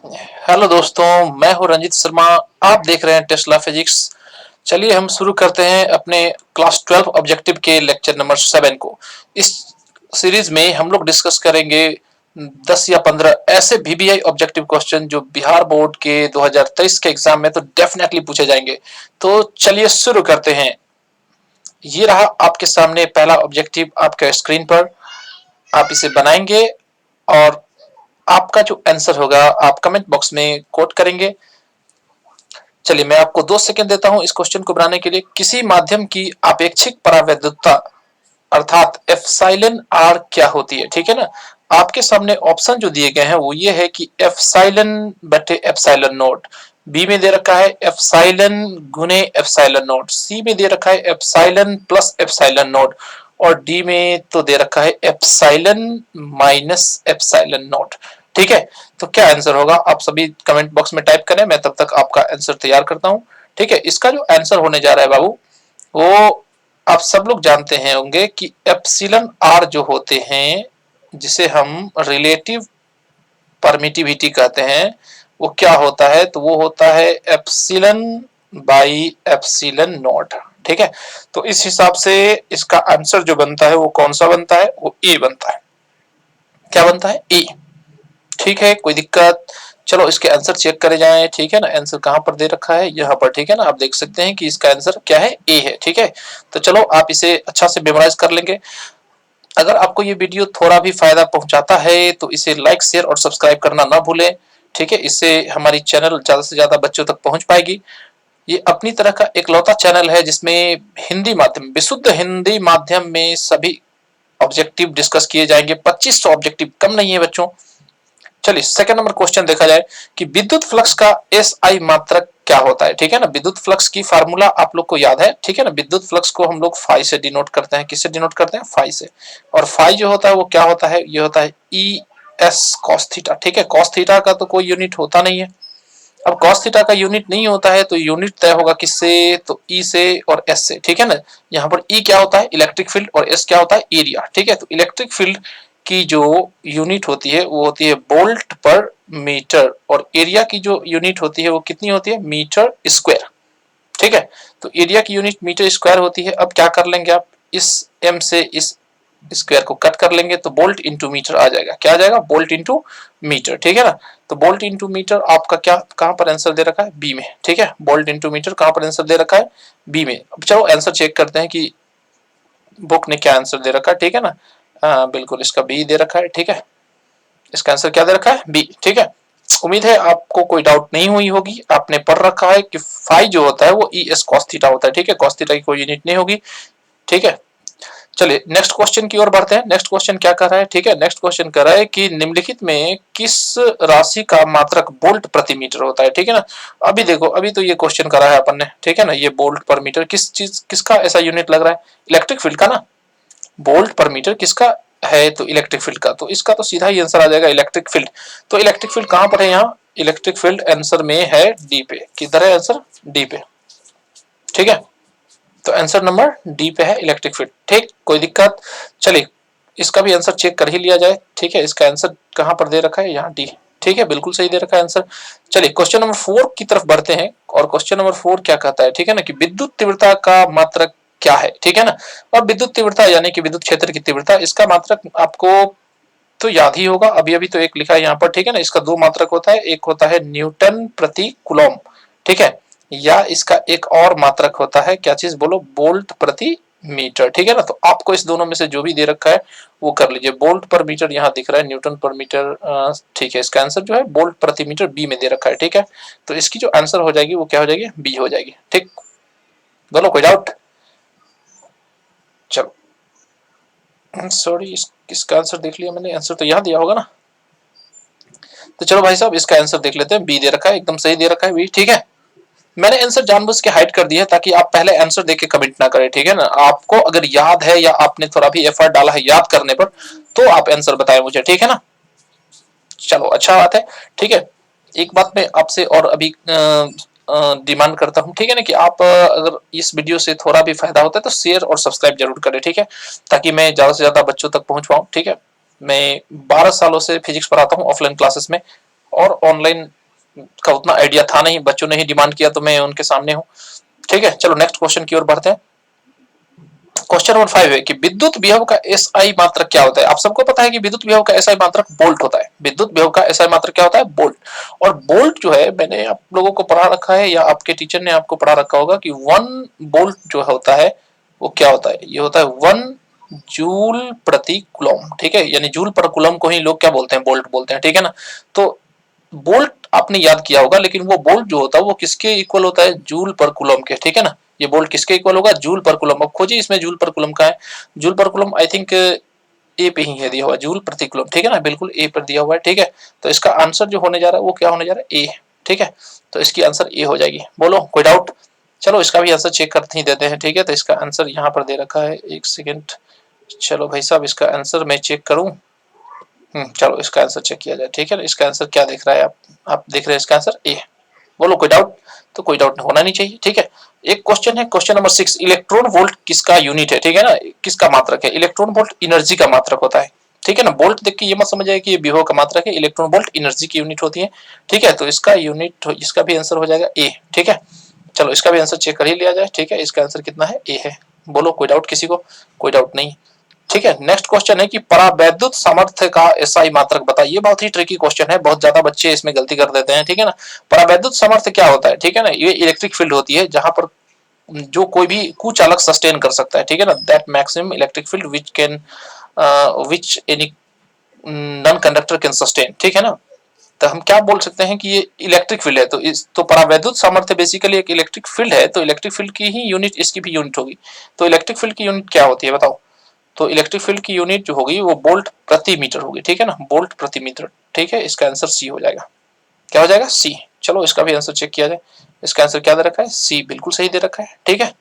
Hello दोस्तों, मैं हूं रंजित शर्मा। आप देख रहे हैं टेस्ला फिजिक्स। चलिए हम शुरू करते हैं अपने क्लास 12 ऑब्जेक्टिव के लेक्चर नंबर 7 को। इस सीरीज में हम लोग डिस्कस करेंगे 10 या 15 ऐसे वीबीआई ऑब्जेक्टिव क्वेश्चन जो बिहार बोर्ड के 2023 के एग्जाम में तो डेफिनेटली पूछे जाएंगे। तो चलिए शुरू करते हैं। ये रहा आपके सामने पहला ऑब्जेक्टिव आपके स्क्रीन पर। आप इसे बनाएंगे और आपका जो आंसर होगा आप कमेंट बॉक्स में कोट करेंगे। चलिए मैं आपको 2 सेकंड देता हूं इस क्वेश्चन को बनाने के लिए। किसी माध्यम की आपेक्षिक परावैद्युतता अर्थात एप्सिलॉन आर क्या होती है? ठीक है ना। आपके सामने ऑप्शन जो दिए गए हैं वो ये है कि एप्सिलॉन बटे एप्सिलॉन नोट। बी में दे रखा है एप्सिलॉन गुने एप्सिलॉन नोट। सी में दे रखा है एप्सिलॉन प्लस एप्सिलॉन नोट। और डी में तो दे रखा है एप्सिलॉन माइनस एप्सिलॉन नोट। ठीक है, तो क्या आंसर होगा आप सभी कमेंट बॉक्स में टाइप करें, मैं तब तक आपका आंसर तैयार करता हूं। ठीक है, इसका जो आंसर होने जा रहा है बाबू, वो आप सब लोग जानते हैं होंगे कि एप्सिलॉन आर जो होते हैं, जिसे हम रिलेटिव परमिटिविटी कहते हैं, वो क्या होता है? तो वो होता है एप्सिलॉन बाई एप्सिलॉन नॉट। ठीक है, तो इस हिसाब से इसका आंसर जो बनता है वो कौन सा बनता है? वो ए बनता है। क्या बनता है? ए। ठीक है, कोई दिक्कत? चलो इसके आंसर चेक करे जाएं। ठीक है ना, आंसर कहां पर दे रखा है? यहाँ पर। ठीक है ना, आप देख सकते हैं कि इसका आंसर क्या है? ए है। ठीक है, तो चलो आप इसे अच्छा से मेमोराइज कर लेंगे। अगर आपको ये वीडियो थोड़ा भी फायदा पहुंचाता है तो इसे लाइक शेयर और सब्सक्राइब करना ना भूलें। ठीक है, इससे हमारी चैनल ज्यादा से ज्यादा बच्चों तक पहुंच पाएगी। ये अपनी तरह का एकलौता चैनल है जिसमें हिंदी माध्यम, विशुद्ध हिंदी माध्यम में सभी ऑब्जेक्टिव डिस्कस किए जाएंगे। 2500 ऑब्जेक्टिव कम नहीं है बच्चों। चलिए सेकंड नंबर क्वेश्चन देखा जाए कि विद्युत फ्लक्स का एस आई मात्रक क्या होता है? ठीक है ना, विद्युत फ्लक्स की फार्मूला आप लोग को याद है। ठीक है ना, विद्युत फ्लक्स को हम लोग फाई से डिनोट करते हैं। किससे डिनोट करते हैं? फाई से। और फाई जो होता है वो क्या होता है? ये होता है ई एस कॉस थीटा। ठीक है, कॉस थीटा का तो कोई यूनिट होता नहीं है। अब कॉस थीटा का यूनिट नहीं होता है तो यूनिट तय होगा किससे? तो ई से और एस से। ठीक है ना, यहाँ पर ई क्या होता है? Electric field. और एस क्या होता है? एरिया। ठीक है, तो इलेक्ट्रिक फील्ड की जो यूनिट होती है वो होती है वोल्ट पर मीटर। और एरिया की जो यूनिट होती है वो कितनी होती है? Metre square. ठीक है, तो एरिया की यूनिट मीटर स्क्वायर होती है। अब क्या कर लेंगे आप? इस एम से इस स्क्वायर को कट कर लेंगे तो बोल्ट इंटू मीटर आ जाएगा। क्या आ जाएगा? Volt into metre. ठीक है ना, तो बोल्ट इंटू मीटर आपका क्या कहां पर आंसर दे रखा है? बी में। ठीक है, बोल्ट इंटू मीटर कहां पर आंसर दे रखा है? बी में। अब चलो आंसर चेक करते हैं कि बुक ने क्या आंसर दे रखा है। ठीक है ना, बिल्कुल इसका बी दे रखा है। ठीक है, इसका आंसर क्या दे रखा है? बी। ठीक है, उम्मीद है आपको कोई डाउट नहीं हुई होगी। आपने पढ़ रखा है कि फाई जो होता है वो ई एस कॉस थीटा होता है। ठीक है, कॉस थीटा की कोई यूनिट नहीं होगी। ठीक है, चलिए नेक्स्ट क्वेश्चन की ओर बढ़ते हैं। नेक्स्ट क्वेश्चन क्या कर रहा है? ठीक है, नेक्स्ट क्वेश्चन कर रहा है कि निम्नलिखित में किस राशि का मात्रक वोल्ट प्रति मीटर होता है? ठीक है ना, अभी देखो, अभी तो ये क्वेश्चन करा है अपन ने। ठीक है ना, ये वोल्ट पर मीटर किस चीज किसका ऐसा यूनिट लग रहा है? इलेक्ट्रिक फील्ड का ना। वोल्ट पर मीटर किसका है? तो इलेक्ट्रिक फील्ड का। तो इसका तो सीधा ही आंसर आ जाएगा इलेक्ट्रिक फील्ड। तो इलेक्ट्रिक फील्ड कहां पर है? यहाँ इलेक्ट्रिक फील्ड आंसर में है डी पे। किधर है आंसर? डी पे। ठीक है, तो आंसर नंबर डी पे है इलेक्ट्रिक फील्ड। ठीक, कोई दिक्कत? चलिए इसका भी आंसर चेक कर ही लिया जाए। ठीक है, इसका आंसर कहां पर दे रखा है? यहाँ डी। ठीक है, बिल्कुल सही दे रखा है आंसर। चलिए क्वेश्चन नंबर 4 की तरफ बढ़ते हैं। और क्वेश्चन नंबर 4 क्या कहता है? ठीक है ना, कि विद्युत तीव्रता का मात्रक क्या है? ठीक है ना, और विद्युत तीव्रता यानी कि विद्युत क्षेत्र की तीव्रता, इसका मात्रक आपको तो याद ही होगा। अभी अभी तो एक लिखा है यहाँ पर। ठीक है ना, इसका दो मात्रक होता है, एक होता है न्यूटन प्रति कूलम। ठीक है, या इसका एक और मात्रक होता है, क्या चीज बोलो? वोल्ट प्रति मीटर। ठीक है ना, तो आपको इस दोनों में से जो भी दे रखा है वो कर लीजिए। वोल्ट पर मीटर यहाँ दिख रहा है, न्यूटन पर मीटर। ठीक है, इसका आंसर जो है वोल्ट प्रति मीटर बी में दे रखा है। ठीक है, तो इसकी जो आंसर हो जाएगी वो क्या हो जाएगी? बी हो जाएगी। ठीक, बोलो कोई डाउट? चलो सॉरी, इसका आंसर देख लिया मैंने, आंसर तो यहाँ दिया होगा ना। तो चलो भाई साहब इसका आंसर देख लेते हैं। बी दे रखा है, एकदम सही दे रखा है बी। ठीक है, मैंने आंसर जानबूझ के हाइड कर दिया है ताकि आप पहले आंसर देख के कमेंट ना करें। ठीक है ना, आपको अगर याद है या आपने थोड़ा भी एफर्ट डाला है याद करने पर तो आप आंसर बताएं मुझे। ठीक है ना, चलो अच्छा बात है। ठीक है, एक बात मैं आपसे और अभी डिमांड करता हूं। ठीक है ना, कि आप अगर इस वीडियो से थोड़ा भी फायदा होता है तो शेयर और सब्सक्राइब जरूर करें। ठीक है, ताकि मैं ज्यादा से ज्यादा बच्चों तक पहुंच पाऊं। ठीक है, मैं 12 सालों से फिजिक्स पढ़ाता हूं ऑफलाइन क्लासेस में। और ऑनलाइन का उतना आइडिया था नहीं, बच्चों ने ही डिमांड किया तो मैं उनके सामने हूँ। ठीक है, चलो नेक्स्ट क्वेश्चन की ओर बढ़ते हैं। क्वेश्चन नंबर 5 है कि विद्युत विभव का एसआई मात्रक क्या होता है। आप सबको पता है कि विद्युत विभव का एसआई मात्रक वोल्ट होता है। विद्युत विभव का एसआई मात्रक क्या होता है? वोल्ट। और वोल्ट जो है, मैंने आप लोगों को पढ़ा रखा है या आपके टीचर ने आपको पढ़ा रखा होगा कि 1 वोल्ट जो होता है वो क्या होता है? ये होता है 1 जूल प्रति कूलम। ठीक है, यानी जूल पर कूलम को ही लोग क्या बोलते हैं? वोल्ट बोलते हैं। ठीक है ना। तो बोल्ट आपने याद किया होगा, लेकिन वो बोल्ट जो होता है वो किसके इक्वल होता है? जूल पर कूलम के। ठीक है ना, ये बोल्ट किसके इक्वल होगा? जूल पर कूलम। अब खोजिए इसमें जूल पर कूलम का है। जूल पर कूलम आई थिंक ए पे ही है दिया हुआ, जूल प्रति कूलम। ठीक है ना, बिल्कुल ए पर दिया हुआ है। ठीक है, तो इसका आंसर जो होने जा रहा है वो क्या होने जा रहा है? ए। ठीक है, तो इसकी आंसर ए हो जाएगी। बोलो कोई डाउट? चलो इसका भी आंसर चेक करते ही देते हैं। ठीक है, तो इसका आंसर यहाँ पर दे रखा है, एक सेकेंड। चलो भाई साहब, इसका आंसर मैं चेक करूं। चलो इसका आंसर चेक किया जाए। ठीक है, इसका आंसर क्या दिख रहा है? आप देख रहे हैं इसका आंसर ए। बोलो कोई डाउट? तो कोई डाउट होना नहीं चाहिए। ठीक है, एक क्वेश्चन है, क्वेश्चन नंबर 6, इलेक्ट्रॉन वोल्ट किसका यूनिट है? ठीक है ना, किसका मात्रक है? इलेक्ट्रॉन वोल्ट एनर्जी का मात्रक होता है। ठीक है ना, वोल्ट देख के ये मत समझिए कि ये विभव का मात्रक है। इलेक्ट्रॉन वोल्ट एनर्जी की यूनिट होती है। ठीक है, तो इसका यूनिट, इसका भी आंसर हो जाएगा ए। ठीक है, चलो इसका भी आंसर चेक कर ही लिया जाए। ठीक है, इसका आंसर कितना है? ए है। बोलो कोई डाउट किसी को? कोई डाउट नहीं। ठीक है, नेक्स्ट क्वेश्चन है कि परावैद्युत सामर्थ्य का एसआई मात्रक बताइए। बहुत ही ट्रिकी क्वेश्चन है, बहुत ज्यादा बच्चे इसमें गलती कर देते हैं। ठीक है ना, परावैद्युत सामर्थ्य क्या होता है? ठीक है ना, ये इलेक्ट्रिक फील्ड होती है जहां पर जो कोई भी कुचालक सस्टेन कर सकता है। ठीक है ना, that maximum electric field which can which any non conductor can sustain. ठीक है ना, तो हम क्या बोल सकते हैं कि ये इलेक्ट्रिक फील्ड है। तो इस तो परावैद्युत सामर्थ्य बेसिकली एक इलेक्ट्रिक फील्ड है, तो इलेक्ट्रिक फील्ड की ही यूनिट, इसकी भी यूनिट होगी। तो इलेक्ट्रिक फील्ड की यूनिट क्या होती है बताओ? तो इलेक्ट्रिक फील्ड की यूनिट जो होगी वो वोल्ट प्रति मीटर होगी। ठीक है ना, वोल्ट प्रति मीटर। ठीक है, इसका आंसर सी हो जाएगा। क्या हो जाएगा? सी। चलो इसका भी आंसर चेक किया जाए। इसका आंसर क्या दे रखा है? सी, बिल्कुल सही दे रखा है। ठीक है,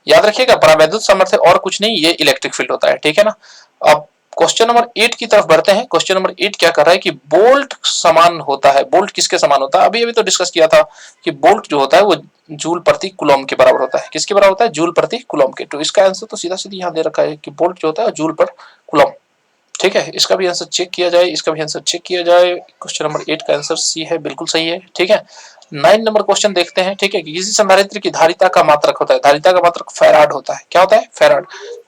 याद रखिएगा परावैद्युत सामर्थ्य और कुछ नहीं, ये इलेक्ट्रिक फील्ड होता है। ठीक है ना। अब क्वेश्चन नंबर 8 की तरफ बढ़ते हैं। क्वेश्चन नंबर 8 क्या कर रहा है कि बोल्ट समान होता है। बोल्ट किसके समान होता है? अभी अभी तो डिस्कस किया था कि बोल्ट जो होता है वो जूल प्रति कूलम के बराबर होता है। किसके बराबर होता है? जूल प्रति कूलम के। तो इसका आंसर तो सीधा सीधा यहाँ दे रखा है कि बोल्ट जो होता है जूल पर कूलम। ठीक है, इसका भी आंसर चेक किया जाए। इसका भी आंसर चेक किया जाए। क्वेश्चन नंबर 8 का आंसर सी है, बिल्कुल सही है। ठीक है, 9 नंबर क्वेश्चन देखते हैं। ठीक है, कि किसी संधारित्र की धारिता का मात्रक होता है। धारिता का मात्रक फैराड होता है। क्या होता है? फैराड।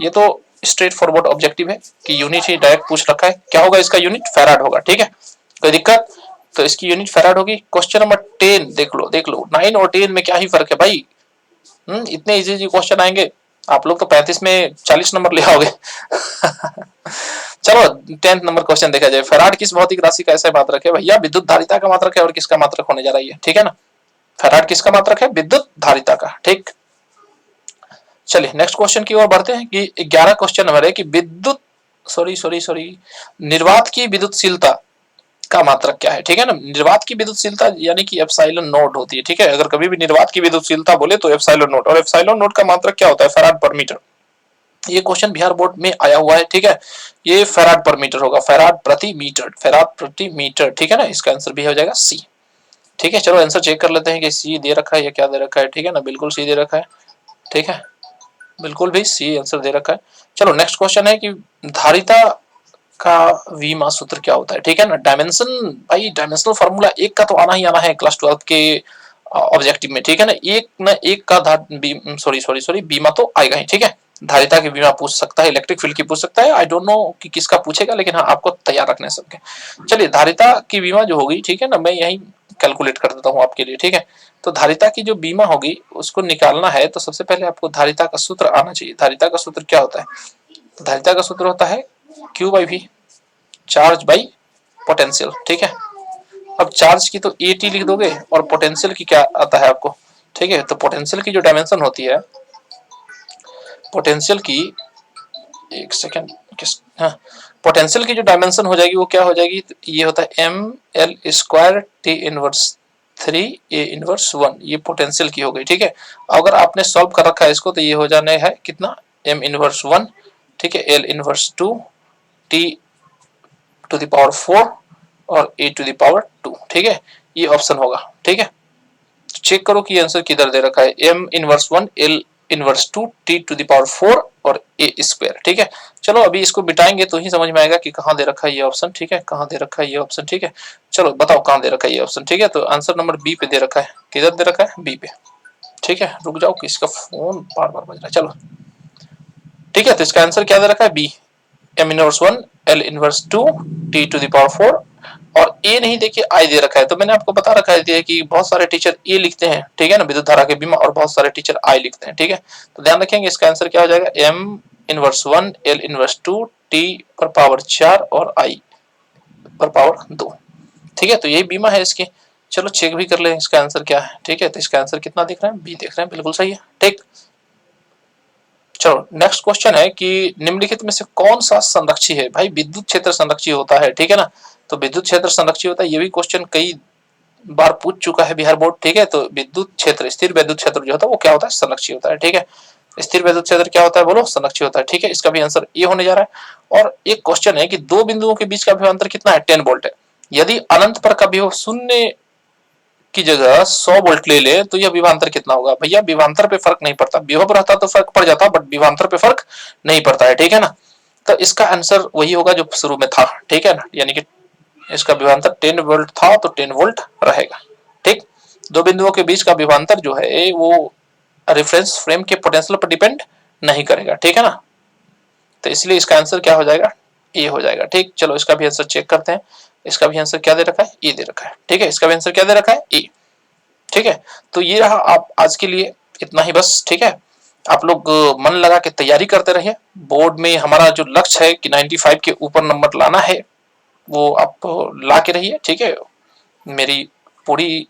ये तो स्ट्रेट फॉरवर्ड ऑब्जेक्टिव है कि यूनिट ही डायरेक्ट पूछ रखा है। क्या होगा इसका यूनिट? फैराड होगा। ठीक है, कोई दिक्कत? तो इसकी यूनिट फैराड होगी। क्वेश्चन नंबर 10 देख लो, देख लो 9 और 10 में क्या ही फर्क है भाई। इतने इजी इजी क्वेश्चन आएंगे, आप लोग तो 35 में 40 नंबर ले आओगे। चलो 10th नंबर क्वेश्चन देखा जाए। फैराड किस भौतिक राशि का ऐसा मात्रक है? भैया विद्युत धारिता का मात्रक है। और किसका मात्रक होने जा रही है? ठीक है ना, फैराड किसका मात्रक है? विद्युत धारिता का। ठीक, चलिए नेक्स्ट क्वेश्चन की ओर बढ़ते हैं कि 11 क्वेश्चन नंबर है कि विद्युत सॉरी निर्वात की विद्युतशीलता का मात्रक क्या है? ठीक है ना, निर्वात की विद्युतशीलता यानी कि एप्सिलॉन नोट होती है। ठीक है, अगर कभी भी निर्वात की विद्युतशीलता बोले तो एप्सिलॉन नोट, और एप्सिलॉन नोट का मात्रक क्या होता है? फैराड पर मीटर। ये क्वेश्चन बिहार बोर्ड में आया हुआ है। ठीक है, ये फैराड पर मीटर होगा, फैराड प्रति मीटर, फैराड प्रति मीटर। ठीक है ना, इसका आंसर भी हो जाएगा सी। ठीक है, चलो आंसर चेक कर लेते हैं कि सी दे रखा है या क्या दे रखा है। ठीक है ना, बिल्कुल सी दे रखा है। ठीक है, बिल्कुल भी सी आंसर दे रखा है। चलो नेक्स्ट क्वेश्चन है कि धारिता का वीमा सूत्र क्या होता है? ठीक है ना, डायमेंशन, भाई डायमेंशनल फार्मूला एक का तो आना ही आना है क्लास 12 के ऑब्जेक्टिव में। ठीक है ना, एक का सॉरी बीमा तो आएगा ही। ठीक है, धारिता की बीमा पूछ सकता है, इलेक्ट्रिक फील्ड की पूछ सकता है। आई डोंट नो कि किसका पूछेगा, लेकिन हाँ आपको तैयार रखने सबके। चलिए धारिता की बीमा जो होगी, ठीक है ना, मैं यही कैलकुलेट कर देता हूँ आपके लिए। ठीक है, तो धारिता की जो बीमा होगी उसको निकालना है तो सबसे पहले आपको धारिता का सूत्र आना चाहिए। धारिता का सूत्र क्या होता है? धारिता का सूत्र होता है Q by V, charge by potential. ठीक है, अब चार्ज की तो AT लिख दोगे और पोटेंशियल की क्या आता है आपको? ठीक है, तो पोटेंशियल की जो डायमेंशन होती है, पोटेंशियल की, एक सेकेंड, किस, हाँ, पोटेंशियल की जो डायमेंशन हो जाएगी वो क्या हो जाएगी? तो ये होता है ml² T inverse 3 A inverse 1। ये पोटेंशियल की हो गई। ठीक है, अगर आपने सॉल्व कर रखा है इसको तो ये हो जाने है कितना? m इनवर्स 1, ठीक है, l inverse 2, t to the power 4 और a टू द पावर 2। ठीक है, ये ऑप्शन होगा। ठीक है, चेक करो कि आंसर किधर दे रखा है। m inverse 1 l inverse 2 T to the power 4 और ए स्क्वायर। ठीक है, चलो अभी इसको बिठाएंगे तो ही समझ में आएगा कि कहाँ दे रखा है ये ऑप्शन। ठीक है, कहाँ दे रखा है ये ऑप्शन। ठीक है, चलो बताओ कहाँ दे रखा है ये ऑप्शन। ठीक है, तो आंसर नंबर बी पे दे रखा है। किधर दे रखा है? बी पे। ठीक है, रुक जाओ, किसका फोन बार बार बज रहा है। चलो ठीक है, तो इसका आंसर क्या दे रखा है? B, M inverse 1 L inverse 2 T to the power 4 और ए नहीं देखिए आई दे रखा है। तो मैंने आपको बता रखा है कि बहुत सारे टीचर ए लिखते हैं, ठीक है ना, विद्युत धारा के बीमा, और बहुत सारे टीचर आई लिखते हैं। ठीक है, तो ध्यान रखेंगे इसका आंसर क्या हो जाएगा? M inverse 1 L inverse 2 T पर पावर 4 और आई पर पावर 2। ठीक है, तो यही बीमा है इसकी। चलो चेक भी कर ले इसका आंसर क्या है। ठीक है, तो इसका आंसर कितना दिख रहा है? बी दिख रहा है, बिल्कुल सही है। ठीक, चलो नेक्स्ट क्वेश्चन है कि निम्नलिखित में से कौन सा संरक्षी है? भाई विद्युत क्षेत्र संरक्षी होता है, ठीक है ना, तो विद्युत क्षेत्र संरक्षी होता है, ये भी क्वेश्चन कई बार पूछ चुका है बिहार बोर्ड। ठीक है, तो विद्युत क्षेत्र, स्थिर विद्युत क्षेत्र जो होता है वो क्या होता है? संरक्षी होता है। ठीक है, स्थिर विद्युत क्षेत्र क्या होता है? बोलो, संरक्षी होता है। ठीक है, इसका भी आंसर ये होने जा रहा है। और एक क्वेश्चन है कि दो बिंदुओं के बीच का विभवांतर कितना है? 10 वोल्ट है। यदि अनंत पर का विभव शून्य की जगह 100 वोल्ट ले ले तो यह विभवांतर कितना होगा? भैया विभवांतर पे फर्क नहीं पड़ता, विभव रहता तो फर्क पड़ जाता, बट विभवांतर पे फर्क नहीं पड़ता है। ठीक है ना, तो इसका आंसर वही होगा जो शुरू में था। ठीक है ना, यानी कि इसका विभवांतर 10 वोल्ट था तो 10 वोल्ट रहेगा। ठीक, दो बिंदुओं के बीच का विभवांतर जो है वो रेफरेंस फ्रेम के पोटेंशियल पर डिपेंड नहीं करेगा। ठीक है ना, तो इसलिए इसका आंसर क्या हो जाएगा? ए हो जाएगा। ठीक, चलो इसका भी आंसर चेक करते हैं। इसका भी आंसर क्या दे रखा है? ए दे रखा है। ठीक है, इसका भी आंसर क्या दे रखा है? ए। ठीक है, तो ये रहा आप आज के लिए इतना ही बस। ठीक है, आप लोग मन लगा के तैयारी करते रहिए। बोर्ड में हमारा जो लक्ष्य है कि 95 के ऊपर नंबर लाना है, वो आप ला के रहिए। ठीक है, मेरी पूरी